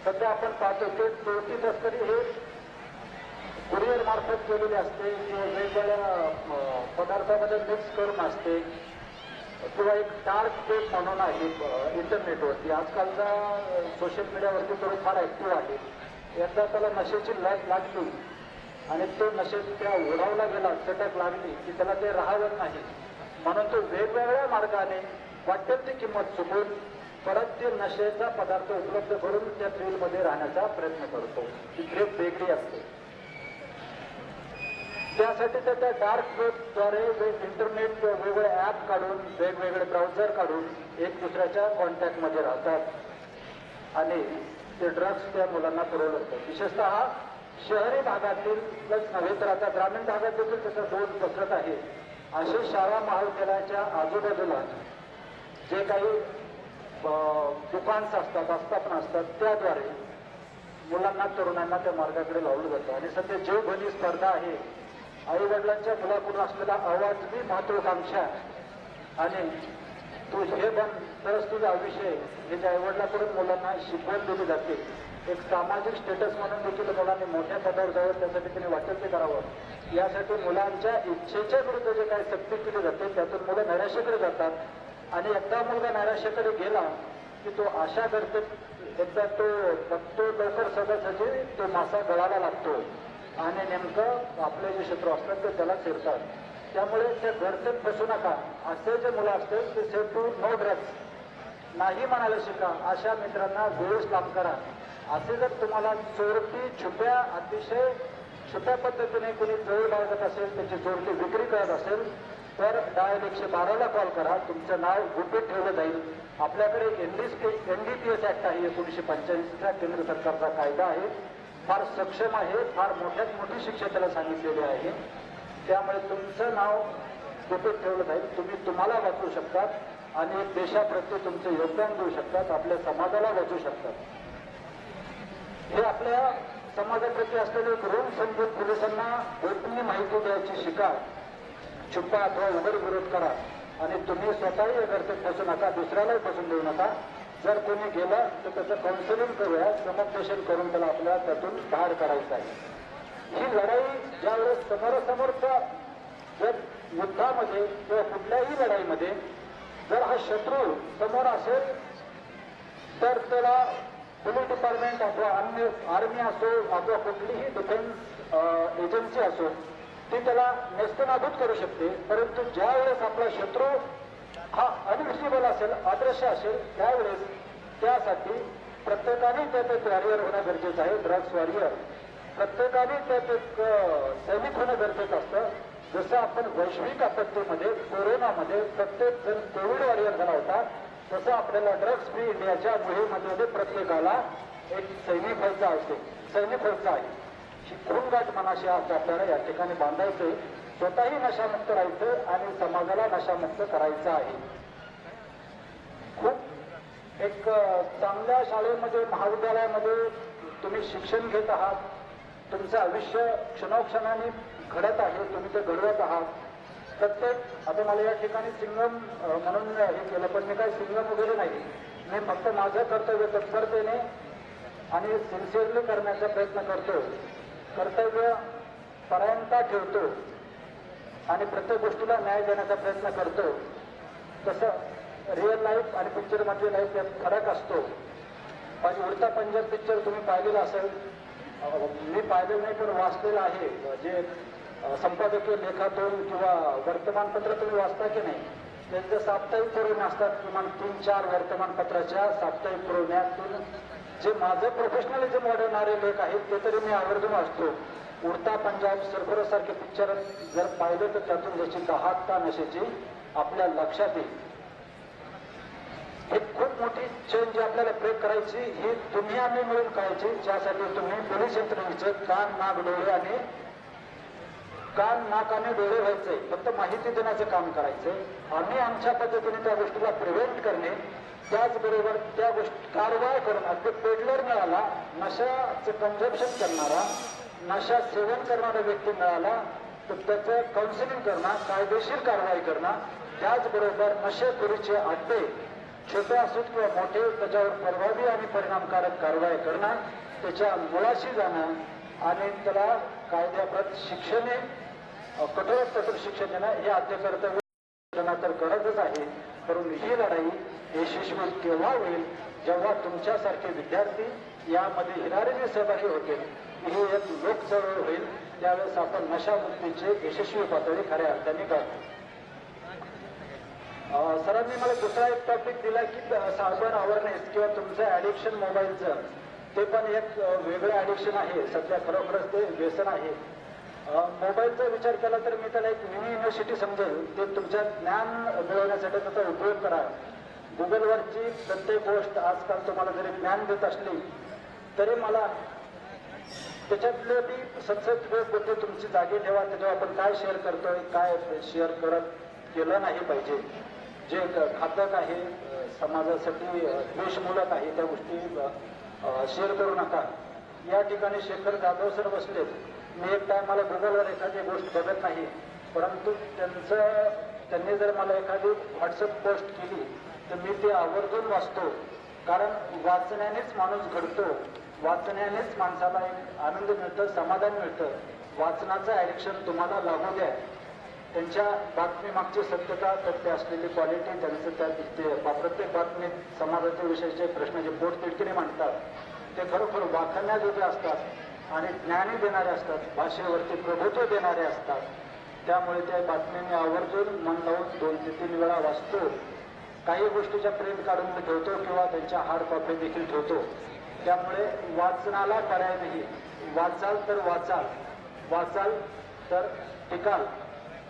सध्या आपण पाहतो की चोरटी तस्करी हे कुरिअर मार्फत केलेली असते किंवा वेगवेगळ्या पदार्थामध्ये मिक्स करून असते किंवा एक डार्क वेब म्हणून आहे इंटरनेटवरती. आजकालचा सोशल मीडियावरती तो फार ऍक्टिव्ह आहे. एकदा त्याला नशेची लत लागली आणि तो नशेत त्या ओढावला गेला, चटक लागली की त्याला ते राहावत नाही, म्हणून तो वेगवेगळ्या मार्गाने वाटेल ती किंमत चुकून परत ते नशेचा पदार्थ उपलब्ध करून त्या थ्रिलमध्ये राहण्याचा प्रयत्न करतो. ती ग्रेप वेगळी असते. त्यासाठी तर त्या डार्क वेबद्वारे इंटरनेट किंवा वेगवेगळे ॲप काढून, वेगवेगळे ब्राउझर काढून एक दुसऱ्याच्या कॉन्टॅक्टमध्ये राहतात आणि ते ड्रग्ज त्या मुलांना पुरवलं जातं. विशेषतः शहरी भागातीलच नव्हे तर आता ग्रामीण भागात देखील त्याचा दोष पसरत आहे. असे शाळा महाविद्यालयाच्या आजूबाजूला जे काही दुकान्स असतात, आस्थापना असतात, त्याद्वारे मुलांना, तरुणांना त्या मार्गाकडे लावलं जातं. आणि सध्या जीवघेणी स्पर्धा आहे. आई वडिलांच्या मुलाकडून असलेला अवाजवी महत्वाकांक्षा आणि तू हे बन तरच तुझं आयुष्य, हे ज्या आईवडिलाकडून मुलांना शिकवण दिली जाते. एक सामाजिक स्टेटस म्हणून देखील मुलांनी मोठ्या पदावर जावं, त्यासाठी त्यांनी वाटेल ते करावं. यासाठी मुलांच्या इच्छेच्या विरुद्ध जे काही सक्ती केली जाते त्यातून मुलं नैराश्याकडे जातात आणि एकदा मुलगा नैराश्याकडे गेला की तो आशा करते, एकदा तो बघतो लवकर सगळ्यासाठी तो मासा गळाला लागतो आणि नेमकं आपले जे शत्रू असतात ते त्याला फिरतात. त्यामुळे त्या घरचे फसू नका. असे जे मुलं असतात ते से टू नो ड्रग्ज, नाही म्हणायला शिका. अशा मित्रांना वेळच लांब करा. असे जर तुम्हाला चोरटी छुप्या, अतिशय छुप्या पद्धतीने कोणी जवळ बाळगत असेल, त्याची चोरटी विक्री करत असेल तर डायल 112ला कॉल करा. तुमचं नाव गुपित ठेवलं जाईल. आपल्याकडे NDPS ऍक्ट आहे 1985चा, केंद्र सरकारचा कायदा आहे, फार सक्षम आहे, फार मोठ्यात मोठी शिक्षा त्याला सांगितलेली आहे. त्यामुळे तुमचं नाव गुपित ठेवलं जाईल. तुम्ही तुम्हाला वाचवू शकतात आणि देशाप्रती तुमचं योगदान देऊ शकतात, आपल्या समाजाला वाचवू शकतात. हे आपल्या समाजाप्रती असलेले एक ऋण समजून पोलिसांना गोपनीय माहिती द्यायची शिका. छुपा अथवा उघड विरोध करा आणि तुम्ही स्वतःही घरचे फसू नका, दुसऱ्यालाही फसून देऊ नका. जर कोणी गेलं तर त्याचं काउन्सिलिंग करूया, समुपदेशन करून त्याला आपल्याला त्यातून बाहेर करायचं आहे. ही लढाई ज्यावेळेस समोरासमोरच्या जर युद्धामध्ये किंवा कुठल्याही लढाईमध्ये जर हा शत्रू समोर असेल तर त्याला पोलीस डिपार्टमेंट अथवा अन्य आर्मी असो अथवा कुठलीही डिफेन्स एजन्सी असो ती त्याला नेस्तनाबूत करू शकते. परंतु ज्या वेळेस आपला शत्रू हा अनविजिबल असेल, अदृश्य असेल, त्यावेळेस त्यासाठी प्रत्येकाने त्यात एक वॉरियर होणं गरजेचं आहे. ड्रग्स वॉरियर प्रत्येकाने त्यात एक सैनिक होणं गरजेचं असतं. जसं आपण वैश्विक आपत्तीमध्ये कोरोनामध्ये प्रत्येक जण कोविड वॉरियर झाला होता, तसं आपल्याला ड्रग्स फ्री इंडियाच्या मोहिमेमध्ये प्रत्येकाला एक सैनिक व्हायचा असते, सैनिक व्हायचा आहे. ही खूनगाठ मनाशी आज आपल्याला या ठिकाणी बांधायचंय. स्वतःही नशामुक्त राहायचं आणि समाजाला नशामुक्त करायचं आहे. खूप एक चांगल्या शाळेमध्ये महाविद्यालयामध्ये तुम्ही शिक्षण घेत आहात. तुमचं आयुष्य क्षणोक्षणाने घडत आहे, तुम्ही ते घडवत आहात. प्रत्येक आता मला या ठिकाणी सिंगम म्हणून हे केलं, पण मी काही सिंगम वगैरे नाही. मी फक्त माझं कर्तव्य तत्परतेने आणि सिन्सिअरली करण्याचा प्रयत्न करतो. कर्तव्य परायणता ठेवतो आणि प्रत्येक गोष्टीला न्याय देण्याचा प्रयत्न करतो. तसं रिअल लाईफ आणि पिक्चरमधली लाईफ यात फरक असतो. पण उडता पंजाब पिक्चर तुम्ही पाहिलेला असेल, मी पाहिलेलं नाही पण वाचलेलं आहे. जे संपादकीय लेखातून किंवा वर्तमानपत्र तुम्ही वाचता की नाही, त्यांचे साप्ताहिक पुरवणे असतात. किमान 3-4 वर्तमानपत्राच्या साप्ताहिक पुरवण्यातून जे माझं प्रोफेशनलिझम वाढवणारे लेख आहेत ते तरी मी आवर्जून वाचतो. उडता पंजाब, सरफरोसारखे पिक्चर जर पाहिलं तर त्यातून ज्याची दहाता नशेची आपल्या लक्षात येईल. एक खूप मोठी चेंज आपल्याला ब्रेक करायची, ही तुम्ही आम्ही मिळून करायची, ज्यासाठी तुम्ही पोलीस यंत्रणेचे कान नाक डोळे आणि कान नाक आणि डोळे व्हायचे, फक्त माहिती देण्याचं काम करायचंय. आम्ही आमच्या पद्धतीने त्या गोष्टीला प्रिव्हेंट करणे, त्याचबरोबर त्या गोष्टी कारवाई करून अगदी पेडलर मिळाला, नशाचं कन्झम्पशन करणारा, नशा सेवन करणारा व्यक्ती मिळाला तर त्याचं काउन्सिलिंग करणं, कायदेशीर कारवाई करणं, त्याचबरोबर नशेखोरीचे अड्डे छोटे असोत किंवा मोठे त्याच्यावर प्रभावी आणि परिणामकारक कारवाई करणं, त्याच्या मुळाशी जाणं आणि त्याला कायद्याप्रत शिक्षणे कठोरात कठोर शिक्षण देणं हे आद्य कर्तव्य तर गरजच आहे. परंतु ही लढाई यशस्वी केव्हा होईल, जेव्हा तुमच्यासारखे विद्यार्थी यामध्ये हिरारीने सहभागी होतील, ही एक लोक चळवळ होईल. त्यावेळेस आपण नशामुक्तीचे यशस्वी पातळी खऱ्या अर्थाने गाठू. सरांनी मला दुसरा एक टॉपिक दिला की सायबर अवेअरनेस किंवा तुमचं ॲडिक्शन मोबाईलचं, ते पण एक वेगळं ॲडिक्शन आहे. सध्या खरोखरच ते व्यसन आहे. मोबाईलचा विचार केला तर मी त्याला एक मिनी युनिव्हर्सिटी समजेल. ते तुमच्या ज्ञान मिळवण्यासाठी त्याचा उपयोग करा. गुगलवरची प्रत्येक गोष्ट आजकाल तुम्हाला जरी ज्ञान देत असली तरी मला त्याच्यातले ती सतसत गोष्टी तुमची जागी ठेवा. त्याच्यावर आपण काय शेअर करतोय, काय शेअर केलं नाही पाहिजे. जे घातक आहे, समाजासाठी द्वेषमूलक आहे, त्या गोष्टी शेअर करू नका. या ठिकाणी शेखर जाधव सर बसलेत. मी एक टायमाला गुगलवर एखादी गोष्ट बघत नाही, परंतु त्यांनी जर मला एखादी व्हॉट्सअप पोस्ट केली तर मी ती आवर्जून वाचतो. कारण वाचण्यानेच माणूस घडतो, वाचण्यानेच माणसाला एक आनंद मिळतं, समाधान मिळतं. वाचनाचं ॲडिक्शन तुम्हाला लागू द्या. त्यांच्या बातमीमागची सत्यता, तथ्य असलेली क्वालिटी, त्यांचं त्या प्रत्येक बातमीत समाजाच्या विषयीचे प्रश्न जे पोटतिडकीने मांडतात ते खरोखर वाखाणण्याजोगे असतात आणि ज्ञानी देणारे असतात, भाषेवरती प्रभुत्व देणारे असतात. त्यामुळे त्या बातमीने आवर्जून मन लावून 2 ते 3 वेळा वाचतो. काही गोष्टीच्या प्रिंट काढून मी ठेवतो किंवा त्यांच्या हार्ड कॉपी देखील ठेवतो. त्यामुळे वाचनाला पर्याय नाही. वाचाल तर वाचाल तर टिकाल,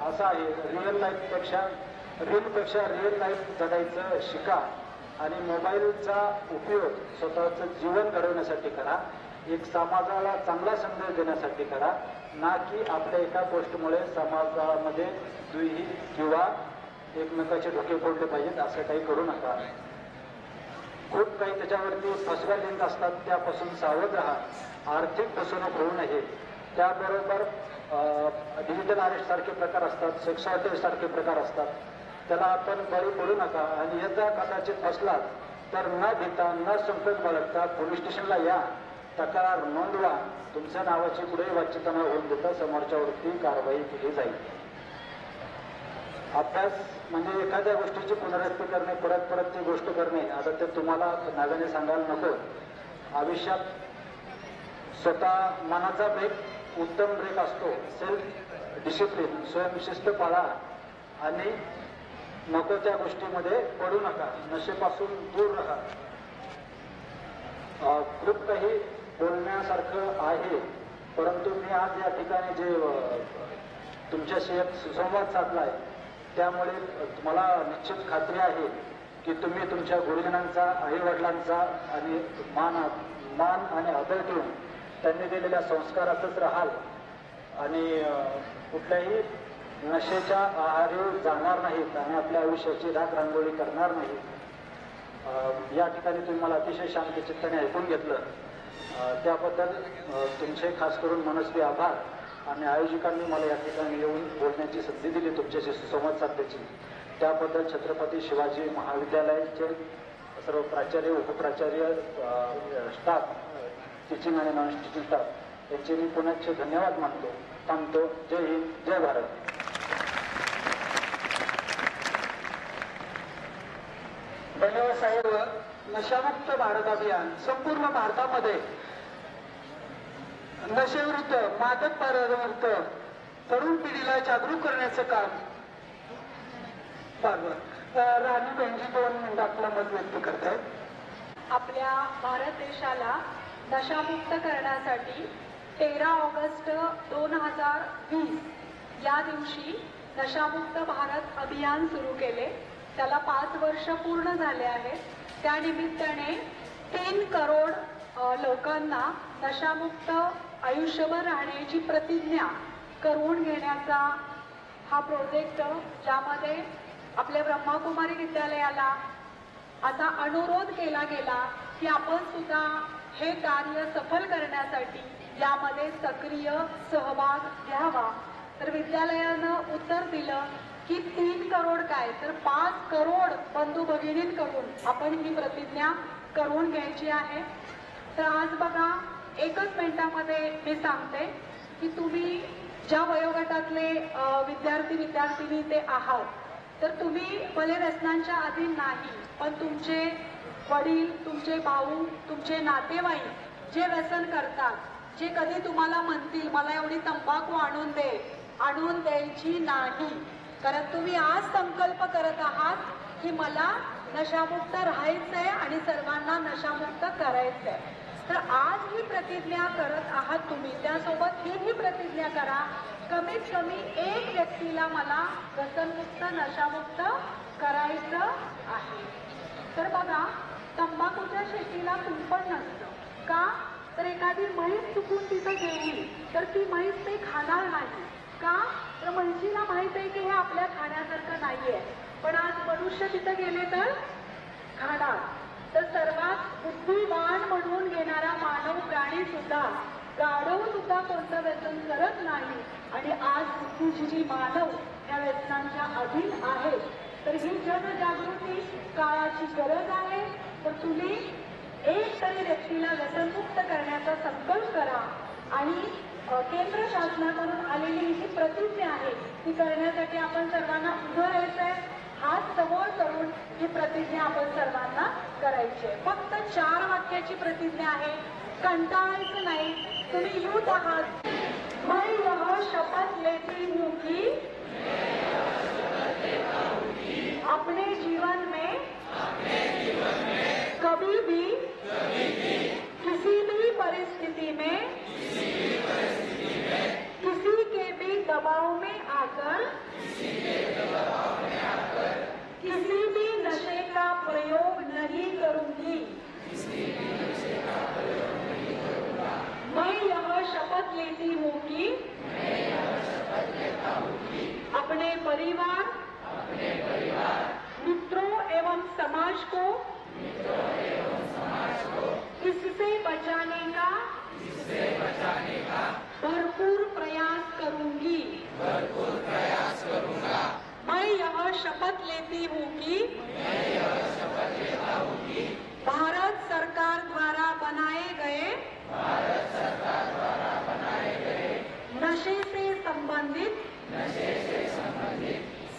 असं आहे. रीलपेक्षा रिअल लाईफ जगायचं शिका आणि मोबाईलचा उपयोग स्वतःचं जीवन घडवण्यासाठी करा, एक समाजाला चांगला संदेश देण्यासाठी करा, ना की आपल्या एका पोस्टमुळे समाजामध्ये दुही किंवा एकमेकाचे डोके फोडले पाहिजेत असं काही करू नका. खूप काही त्याच्यावरती फसव्या लिंक असतात, त्यापासून सावध राहा. आर्थिक फसवणूक होऊ नये. त्याबरोबर डिजिटल अरेस्ट सारखे प्रकार असतात, सेक्स हॉटेल सारखे प्रकार असतात, त्याला आपण बळी पडू नका. आणि याचा कदाचित फसलात तर न भीता न संकोच बाळगता पोलीस स्टेशनला या, तक्रार नोंदवा. तुमच्या नावाची कुठेही वाच्यता न होऊन देता समोरच्यावरती कारवाई केली जाईल. अभ्यास म्हणजे एखाद्या गोष्टीची पुनरावृत्ती करणे, परत ती गोष्ट करणे. आता ते तुम्हाला नागाने सांगायला नको. आयुष्यात स्वतः मनाचा ब्रेक उत्तम ब्रेक असतो. सेल्फ डिसिप्लिन स्वयंशिस्त पाळा आणि नको त्या गोष्टीमध्ये पडू नका, नशेपासून दूर राहा. खूप काही बोलण्यासारखं आहे, परंतु मी आज या ठिकाणी जे तुमच्याशी एक सुसंवाद साधला आहे त्यामुळे मला निश्चित खात्री आहे की तुम्ही तुमच्या गुरुजनांचा, आईवडिलांचा आणि मान आणि आदर ठेवून त्यांनी दिलेल्या संस्कारातच राहाल आणि कुठल्याही नशेच्या आहारी जाणार नाहीत आणि आपल्या आयुष्याची राख रांगोळी करणार नाहीत. या ठिकाणी तुम्ही मला अतिशय शांत चित्ताने ऐकून घेतलं, त्याबद्दल तुमचे खास करून मनस्वी आभार. आणि आयोजकांनी मला या ठिकाणी येऊन बोलण्याची संधी दिली, तुमच्याशी सुसंवाद साधण्याची, त्याबद्दल छत्रपती शिवाजी महाविद्यालयाचे सर्व प्राचार्य, उपप्राचार्य, स्टाफ, टीचिंग आणि नॉन टीचिंग स्टाफ यांचे मी पुनश्च धन्यवाद मानतो. थांबतो. जय हिंद, जय भारत. धन्यवाद साहेब. नशामुक्त भारत अभियान संपूर्ण भारतामध्ये नशेविरुद्ध, मादक पदार्थाविरुद्ध तरुण पिढीला जागरूक करण्याचं काम. बरोबर. राणी बेंजी 2 मिनिटं आपलं मत व्यक्त करतायत. आपल्या भारत देशाला नशामुक्त करण्यासाठी 13 ऑगस्ट 2020 या दिवशी नशामुक्त भारत अभियान सुरू केले. त्याला 5 वर्ष पूर्ण झाले आहेत. त्या निमित्ताने 3 करोड लोकांना नशामुक्त आयुष्यभर राहण्याची प्रतिज्ञा करून घेण्याचा हा प्रोजेक्ट, ज्यामध्ये आपल्या ब्रह्माकुमारी विद्यालयाला असा अनुरोध केला गेला की आपण सुद्धा हे कार्य सफल करण्यासाठी यामध्ये सक्रिय सहभाग घ्यावा. तर विद्यालयानं उत्तर दिलं की 3 करोड काय तर 5 करोड बंधू भगिनींकडून आपण ही प्रतिज्ञा करून घ्यायची आहे. तर आज बघा, एकच मिनिटामध्ये मी सांगते की तुम्ही ज्या वयोगटातले विद्यार्थी ते आहात, तर तुम्ही भले व्यसनांच्या अधीन नाही, पण तुमचे वडील, तुमचे भाऊ, तुमचे नातेवाईक जे व्यसन करतात, जे कधी तुम्हाला म्हणतील मला एवढी तंबाखू आणून दे, आणून द्यायची नाही, कारण तुम्ही आज संकल्प करत आहात की मला नशामुक्त राहायचंय आणि सर्वांना नशामुक्त करायचंय. तर आज ही प्रतिज्ञा करत आहात तुम्ही, त्यासोबत ही प्रतिज्ञा करा, कमीत कमी एक व्यक्तीला मला व्यसनमुक्त, नशामुक्त करायचं आहे. तर बघा, तंबाखूच्या शेतीला कुंपण नसतं का, तर एखादी म्हैस चुकून तिथं गेली तर ती म्हैस ते खाणार नाही का, तर म्हैशीला माहित आहे की हे आपल्या खाण्यासारखं नाहीये, पण आज मनुष्य तिथं गेले तर खाणार. तर सर्वात बुद्धिवान म्हणून घेणारा मानव प्राणी सुद्धा, गाढव सुद्धा कोणतं व्यसन करत नाही आणि आज बुद्धिजीवी मानव या व्यसनांच्या अधीन आहे. तर ही जनजागृती काळाची गरज आहे. तर तुम्ही एक तरी व्यक्तीला व्यसनमुक्त करण्याचा संकल्प करा आणि केंद्र शासनाकडून आलेली ही प्रतिज्ञा आहे ती करण्यासाठी आपण सर्वांना उभं राहायचंय. हात समोर करून ही प्रतिज्ञा आपण सर्वांना करायची आहे. फक्त 4 वाक्याची प्रतिज्ञा आहे, कंटाळायचं नाही. तुम्ही यूथ आहात. मैं यह शपथ लेती हूँ कि अपने जीवन में कभी भी किसी भी परिस्थिति में किसी के भी दबाव में आकर किसी भी नशे का प्रयोग नहीं करूंगी. मैं यह शपथ लेती हूँ कि अपने परिवार, मित्रों एवं समाज को इससे बचाने का भरपूर प्रयास करूंगी. मैं यह शपथ लेती हूँ कि भारत सरकार द्वारा बनाए गए नशे से संबंधित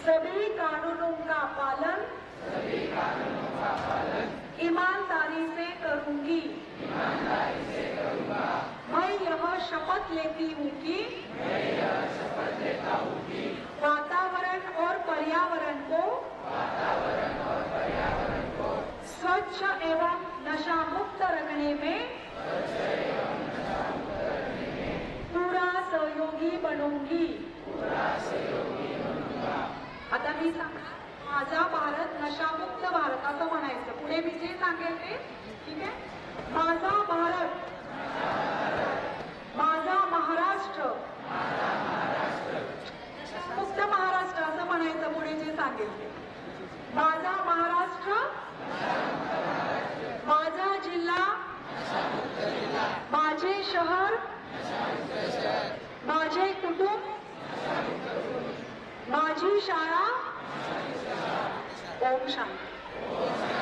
सभी कानूनों का पालन ईमानदारी से करूंगी. मैं यह शपथ लेती हूँ कि मी सांगा माझा भारत नशामुक्त भारत असं म्हणायचं. पुढे मी जे सांगेल ते. ठीक आहे. माझा भारत, माझा महाराष्ट्र, मुक्त महाराष्ट्र असं म्हणायचं. पुढे जे सांगेल ते. माझा महाराष्ट्र, माझा जिल्हा, माझे शहर, माझे कुटुंब, माझी शाळा. ओम शांती.